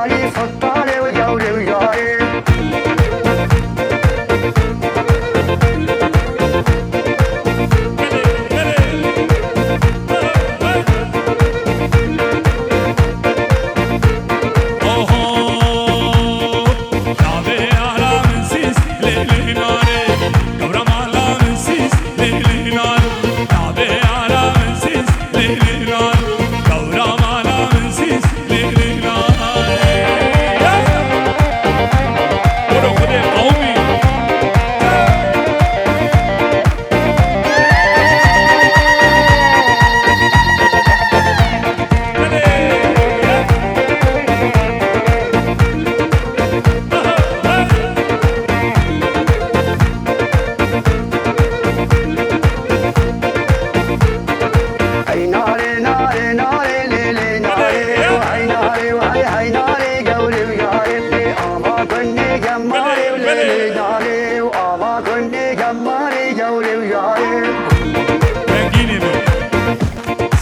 ناري فطاري وجولي وجاري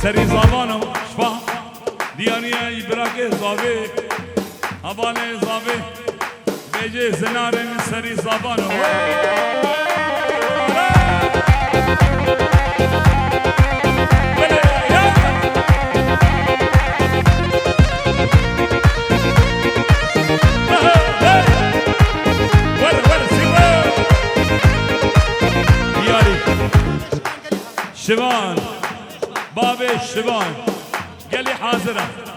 سری زبانم شفا دیانیه براک زاوی حواله زاوی بیجه زنارن سری زبانم شبان باب الشبان قال لي حاضرة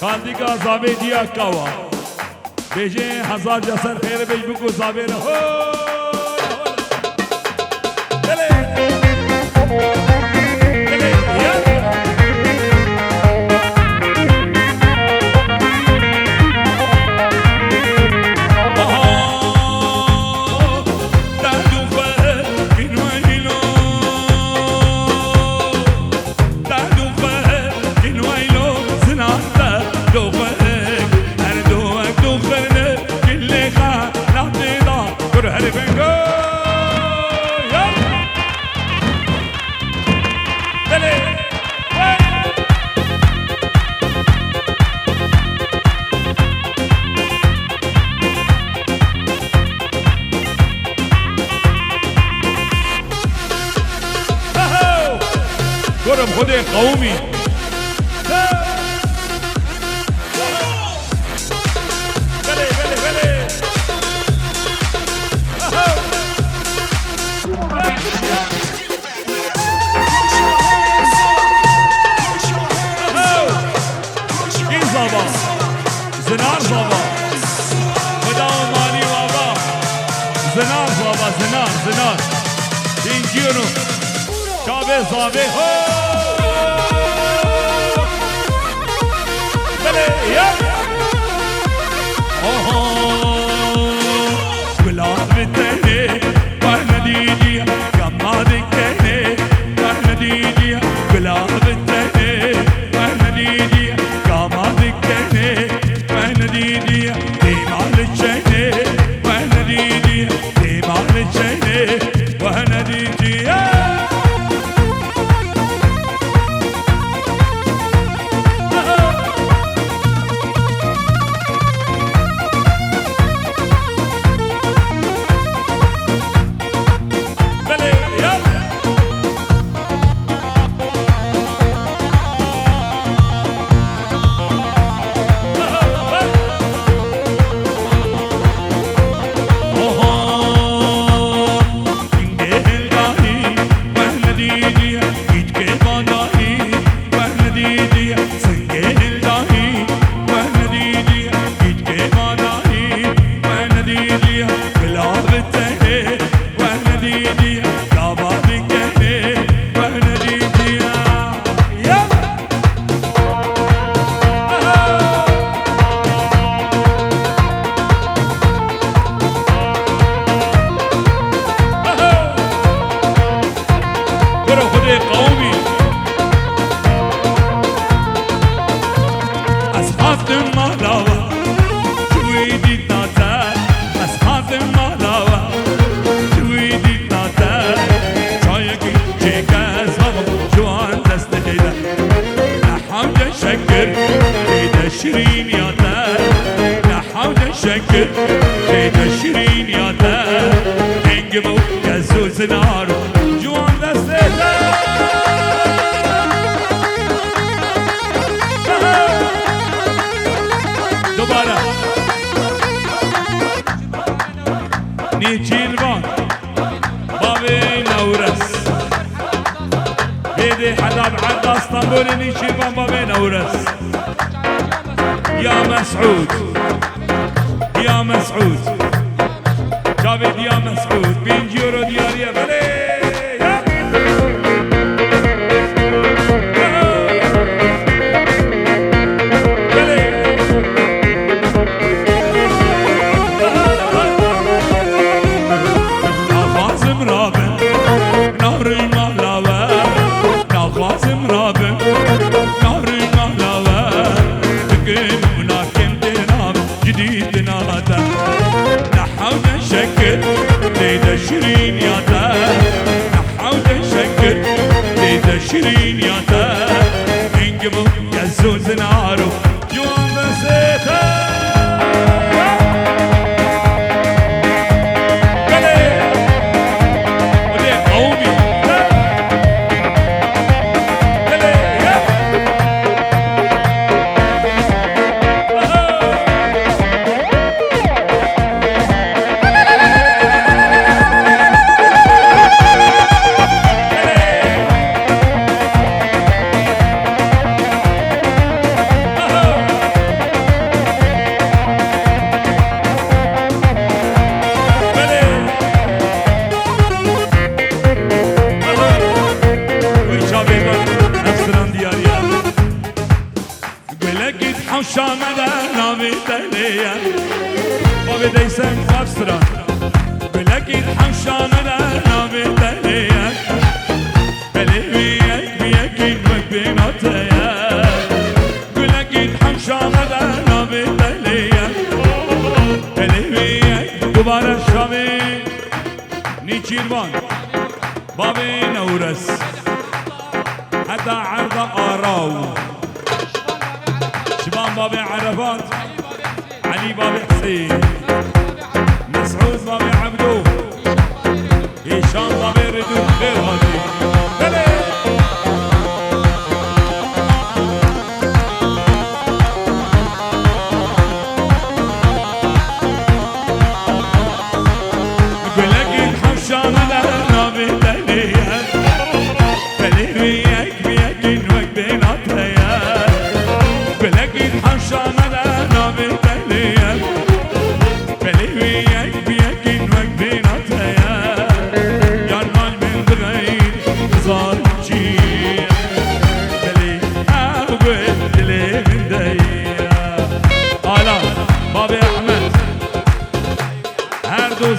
خاندیکا زاوی دیا کوا بیجه هزار جسر خیر بیج بکو زاوی رهو Go خود قومی بله بله بله این زابا زنار زابا خدا و مالی و آبا زنار زابا زنار اینجیونو شابه زابه بله یا گلاب بتنه بر ندیدی کما دکنه بر ندیدی گلاب بتنه بر ندیدی کما دکنه بر ندیدی دیمال چنه بر ندیدی دیمال چنه بر ندیدی شيرين يا تار نحاول نشكر كيدا شيرين يا تار ننقبو كزوز نار جوان دستيتا دوباره نيجيلبان بابي نورس بيدي حداب عند اسطنبول نيجيلبان بابي نورس يا مسعود يا مسعود جابد يا مسعود بينجيرو دياريا بلي ناخازم رابن نار المهلاوة ناخازم رابن نار المهلاوة تقيم جديد نادا نحاول نشكر ليدا شيرين يا دا نحاول نشكر ليدا شيرين يا دا ننقبو يزوز نارو جوان بسيتا شامل نامي تهليا وبدي سن خبصرا بلاقي حمشامل نامي تهليا بليك بيك مكبيناتيا بلاقي حمشامل نامي تهليا بليك دوباره شامي نيچيروان بابي نورس حتى عرض آراو شبان بابي عرفات علي بابي حسين مسعود بابي عبدو هشام بابي ردود غير هادي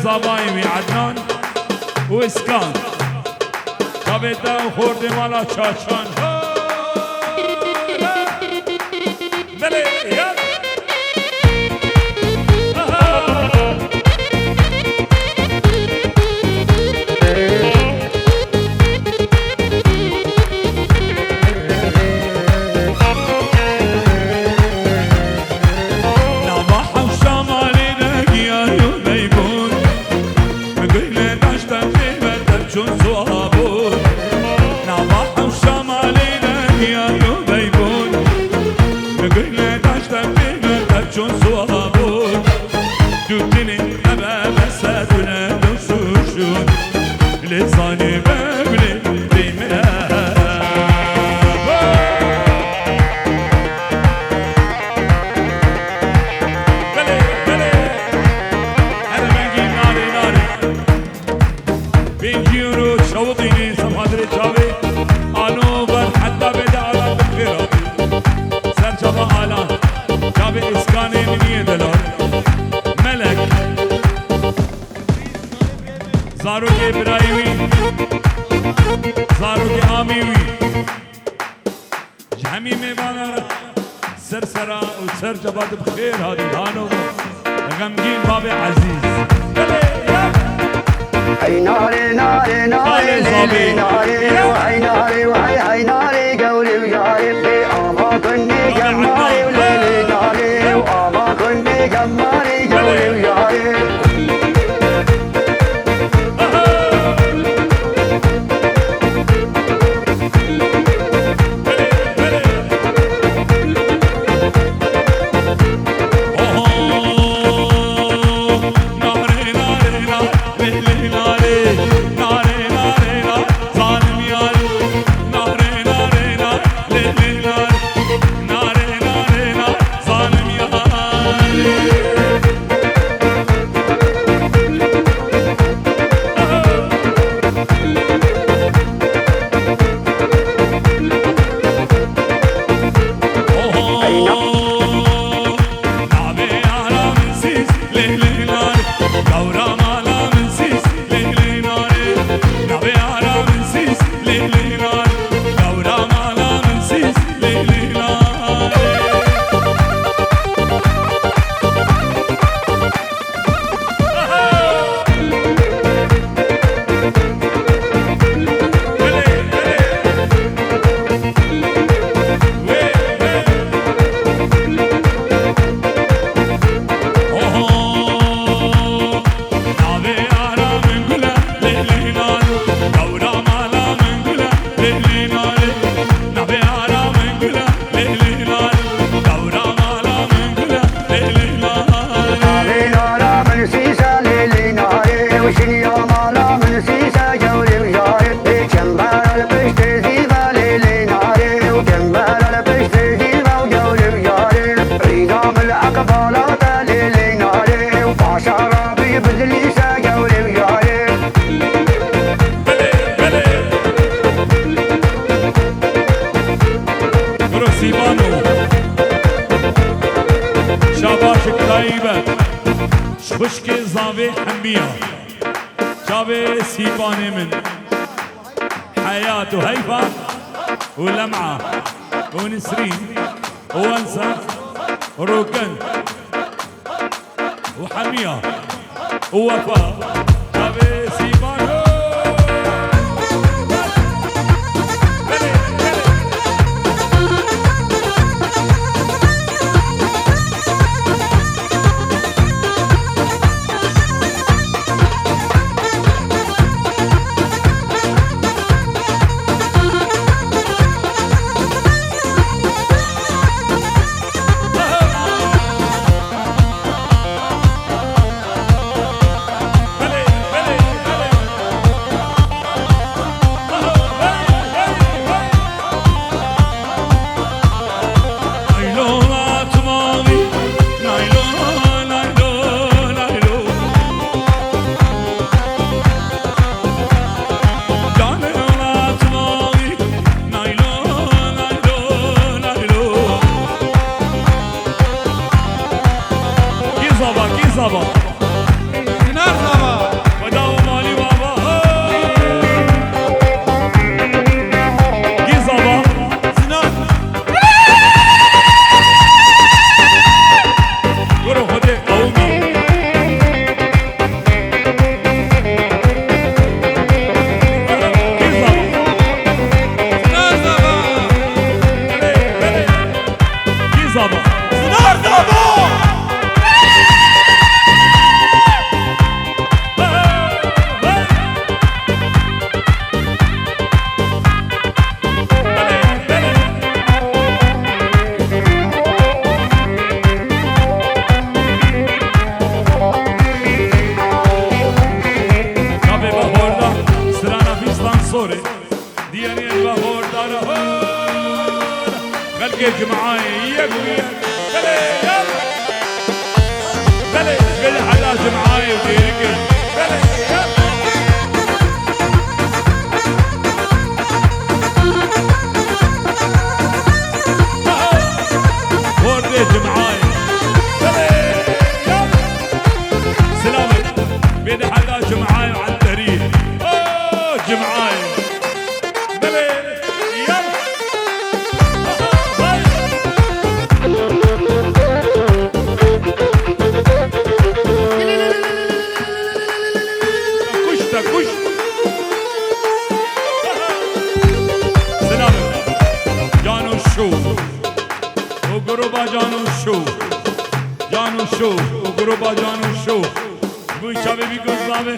زبايمي عدنان واسكان شابتا وخورد مالا شاشان بلي يا زاروك برايوي زاروك آميوي جهمي ميبانا سرسرا وسر جباد بخير هادي هانو غمجين بابي عزيز هاي ناري ناري ناري ليلي ناري وهاي ناري وهاي هاي ناري قولي وياي في آما كني جماري وليلي ناري وآما كني جماري قولي وياي خشك زاوي حمية جابي سيباني من حياته هيفا ولمعة ونسرين وانسى وركن وحمية ووفاء جابي سيباني Sabah. Dinar sabah. خلقك معاي يا قوية بلي يلا بلي بالحلاج معاي وديرك بلي يلا ورديت معاي بلي يلا سلامك بالحلاج معاي وعلى الدريل جمعاي بلي وقربا جانو شو وقربا جانو شو بوی چاوی بی گزاوه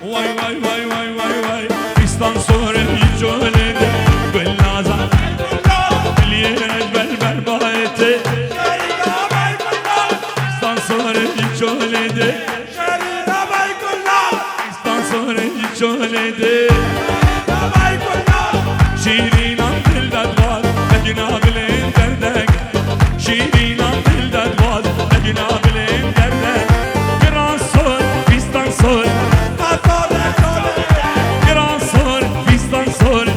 وای وای وای وای وای وای بیستان سوره هیچ جهلیده گل نازن لیهش بل باهته بیستان سوره هیچ جهلیده بیستان سوره هیچ جهلیده شیرینم دل داد جنابلين دردك شيرينا دلدد واز جنابلين دردك جران صور فيستان صور جران صور فيستان صور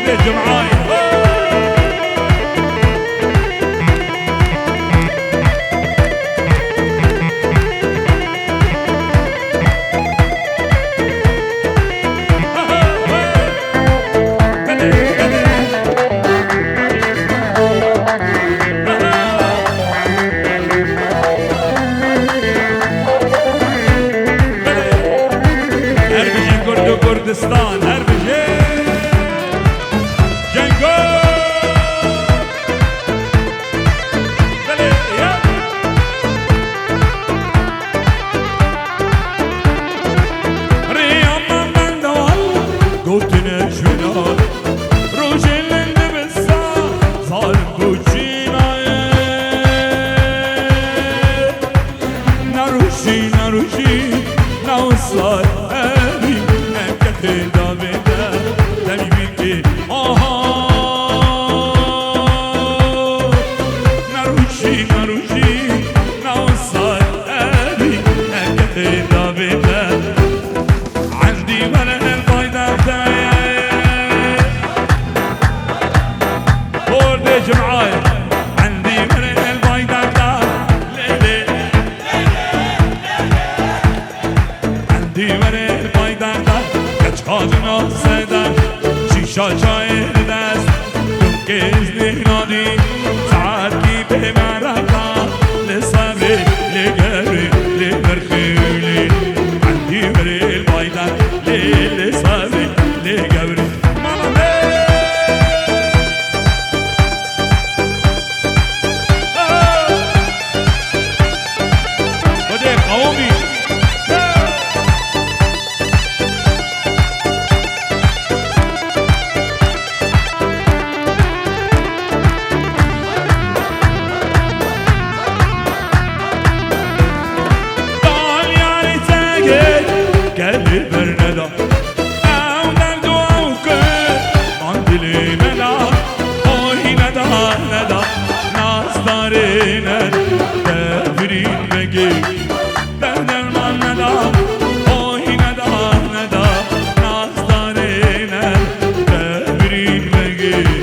وردة معاي كردستان هربجي جنگو بله يا رياض من دوال قوتنا شنال روجي لند بالسا ظالم بوجينا نروشي نروشي نوصل Davide demi bilgi aha narushi nausal abi ekte Davide عندي ولا الفايدة بتاعي ورد جمعاي عندي ولا الفايدة بتاعي عندي ولا الفايدة بتاعي Kadına seden şişa çayır dest Dümkez nihnadi Saat gibi meraka Le sabri, le gari, le merkuli Andi veri el baydan Le sabri, le gari Mama be Hadi kavmi قلبي برندا او دردو او كل عندلي مدا اوهي ندا ندا ناس دارينا تفرين بقي بدل ما ندا اوهي ندا ندا ناس دارينا تفرين بقي